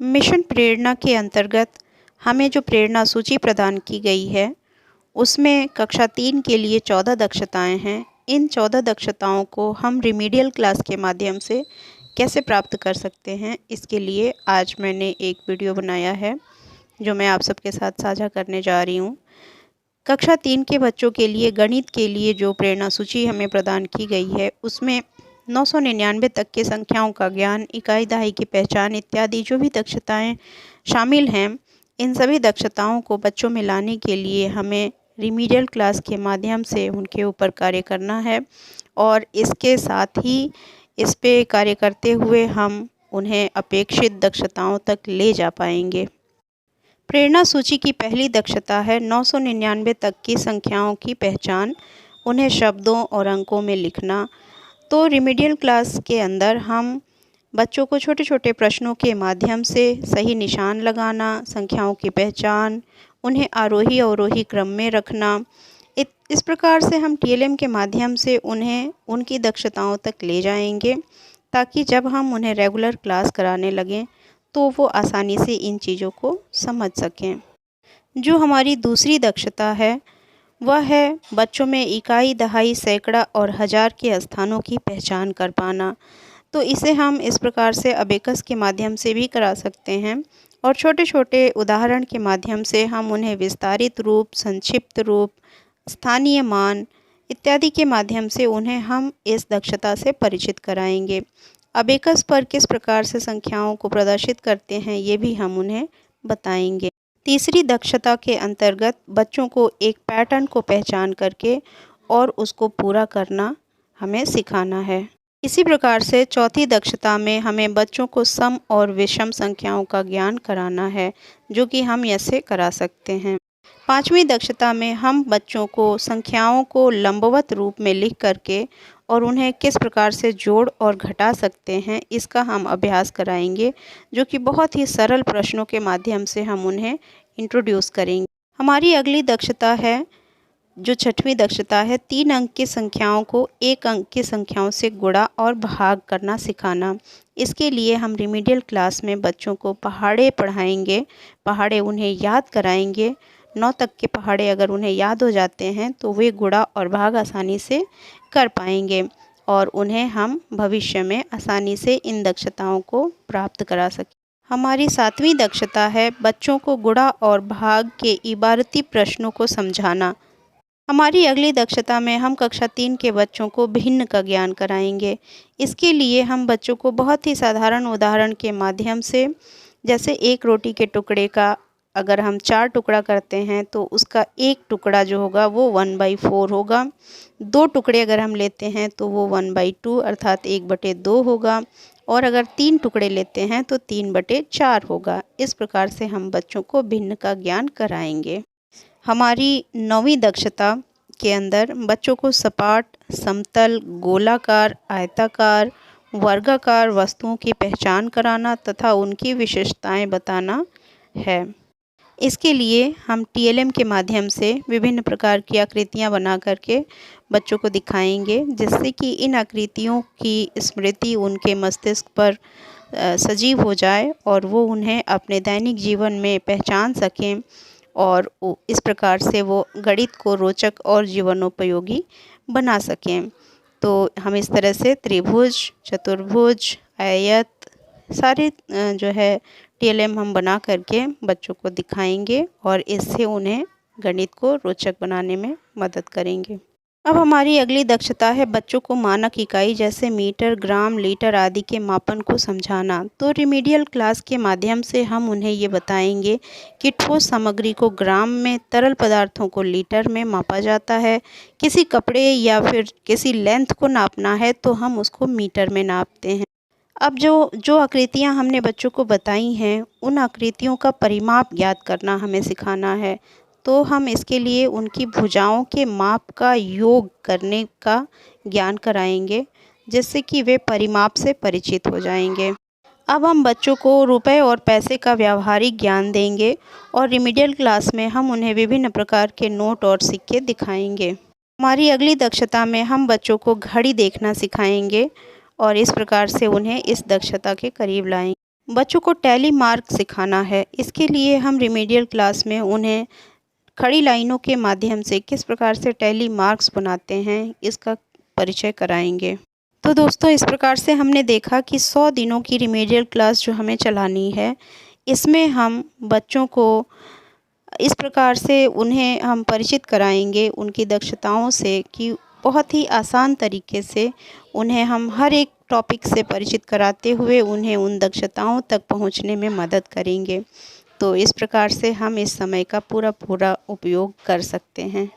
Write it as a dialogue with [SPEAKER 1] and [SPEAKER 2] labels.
[SPEAKER 1] Mission प्रेरणा के अंतर्गत हमें जो प्रेरणा सूची प्रदान की गई है, उसमें कक्षा 3 के लिए 14 दक्षताएं हैं। इन 14 दक्षताओं को हम रिमीडियल क्लास के माध्यम से कैसे प्राप्त कर सकते हैं, इसके लिए आज मैंने एक वीडियो बनाया है, जो मैं आप सबके साथ साझा करने जा रही हूँ। कक्षा 3 के बच्चों के लिए गणित के लिए जो प्रेरणा सूची हमें प्रदान की गई है, उसमें 999 तक की संख्याओं का ज्ञान, इकाई दहाई की पहचान इत्यादि जो भी दक्षताएं शामिल हैं, इन सभी दक्षताओं को बच्चों में लाने के लिए हमें रिमीडियल क्लास के माध्यम से उनके ऊपर कार्य करना है और इसके साथ ही इस पे कार्य करते हुए हम उन्हें अपेक्षित दक्षताओं तक ले जा पाएंगे। प्रेरणा सूची की पहली दक्षता है 999 तक की संख्याओं की पहचान, उन्हें शब्दों और अंकों में लिखना। तो रिमीडियल क्लास के अंदर हम बच्चों को छोटे छोटे प्रश्नों के माध्यम से सही निशान लगाना, संख्याओं की पहचान, उन्हें आरोही अवरोही क्रम में रखना, इस प्रकार से हम टीएलएम के माध्यम से उन्हें उनकी दक्षताओं तक ले जाएंगे, ताकि जब हम उन्हें रेगुलर क्लास कराने लगें तो वो आसानी से इन चीज़ों को समझ सकें। जो हमारी दूसरी दक्षता है, वह है बच्चों में इकाई, दहाई, सैकड़ा और हज़ार के स्थानों की पहचान कर पाना। तो इसे हम इस प्रकार से अबेकस के माध्यम से भी करा सकते हैं और छोटे छोटे उदाहरण के माध्यम से हम उन्हें विस्तारित रूप, संक्षिप्त रूप, स्थानीय मान इत्यादि के माध्यम से उन्हें हम इस दक्षता से परिचित कराएंगे। अबेकस पर किस प्रकार से संख्याओं को प्रदर्शित करते हैं, ये भी हम उन्हें बताएंगे। तीसरी दक्षता के अंतर्गत बच्चों को एक पैटर्न को पहचान करके और उसको पूरा करना हमें सिखाना है। इसी प्रकार से चौथी दक्षता में हमें बच्चों को सम और विषम संख्याओं का ज्ञान कराना है, जो कि हम ऐसे करा सकते हैं। पांचवी दक्षता में हम बच्चों को संख्याओं को लंबवत रूप में लिख करके और उन्हें किस प्रकार से जोड़ और घटा सकते हैं, इसका हम अभ्यास कराएंगे, जो कि बहुत ही सरल प्रश्नों के माध्यम से हम उन्हें इंट्रोड्यूस करेंगे। हमारी अगली दक्षता है, जो छठवीं दक्षता है, 3 अंक की संख्याओं को 1 अंक की संख्याओं से गुणा और भाग करना सिखाना। इसके लिए हम रिमीडियल क्लास में बच्चों को पहाड़े पढ़ाएंगे, पहाड़े उन्हें याद कराएंगे। 9 तक के पहाड़े अगर उन्हें याद हो जाते हैं तो वे गुणा और भाग आसानी से कर पाएंगे और उन्हें हम भविष्य में आसानी से इन दक्षताओं को प्राप्त करा सकें। हमारी 7वीं दक्षता है बच्चों को गुणा और भाग के इबारती प्रश्नों को समझाना। हमारी अगली दक्षता में हम कक्षा 3 के बच्चों को भिन्न का ज्ञान कराएंगे। इसके लिए हम बच्चों को बहुत ही साधारण उदाहरण के माध्यम से, जैसे एक रोटी के टुकड़े का अगर हम 4 टुकड़ा करते हैं तो उसका एक टुकड़ा जो होगा वो 1/4 होगा। 2 टुकड़े अगर हम लेते हैं तो वो 1/2 अर्थात 1/2 होगा और अगर 3 टुकड़े लेते हैं तो 3/4 होगा। इस प्रकार से हम बच्चों को भिन्न का ज्ञान कराएंगे। हमारी 9वीं दक्षता के अंदर बच्चों को सपाट, समतल, गोलाकार, आयताकार, वर्गाकार वस्तुओं की पहचान कराना तथा उनकी विशेषताएं बताना है। इसके लिए हम टीएलएम के माध्यम से विभिन्न प्रकार की आकृतियां बना करके बच्चों को दिखाएंगे, जिससे कि इन आकृतियों की स्मृति उनके मस्तिष्क पर सजीव हो जाए और वो उन्हें अपने दैनिक जीवन में पहचान सकें और इस प्रकार से वो गणित को रोचक और जीवनोपयोगी बना सकें। तो हम इस तरह से त्रिभुज, चतुर्भुज, आयत सारे जो है टीएलएम हम बना करके बच्चों को दिखाएंगे और इससे उन्हें गणित को रोचक बनाने में मदद करेंगे। अब हमारी अगली दक्षता है बच्चों को मानक इकाई जैसे मीटर, ग्राम, लीटर आदि के मापन को समझाना। तो रिमीडियल क्लास के माध्यम से हम उन्हें ये बताएंगे कि ठोस सामग्री को ग्राम में, तरल पदार्थों को लीटर में मापा जाता है। किसी कपड़े या फिर किसी लेंथ को नापना है तो हम उसको मीटर में नापते हैं। अब जो आकृतियाँ हमने बच्चों को बताई हैं, उन आकृतियों का परिमाप ज्ञात करना हमें सिखाना है। तो हम इसके लिए उनकी भुजाओं के माप का योग करने का ज्ञान कराएंगे, जिससे कि वे परिमाप से परिचित हो जाएंगे। अब हम बच्चों को रुपए और पैसे का व्यावहारिक ज्ञान देंगे और रिमीडियल क्लास में हम उन्हें विभिन्न प्रकार के नोट और सिक्के दिखाएंगे। हमारी अगली दक्षता में हम बच्चों को घड़ी देखना सिखाएंगे और इस प्रकार से उन्हें इस दक्षता के करीब लाएंगे। बच्चों को टैली मार्क सिखाना है। इसके लिए हम रिमीडियल क्लास में उन्हें खड़ी लाइनों के माध्यम से किस प्रकार से टैली मार्क्स बनाते हैं, इसका परिचय कराएंगे। तो दोस्तों, इस प्रकार से हमने देखा कि 100 दिनों की रिमीडियल क्लास जो हमें चलानी है, इसमें हम बच्चों को इस प्रकार से उन्हें हम परिचित कराएंगे उनकी दक्षताओं से कि बहुत ही आसान तरीके से उन्हें हम हर एक टॉपिक से परिचित कराते हुए उन्हें उन दक्षताओं तक पहुंचने में मदद करेंगे। तो इस प्रकार से हम इस समय का पूरा उपयोग कर सकते हैं।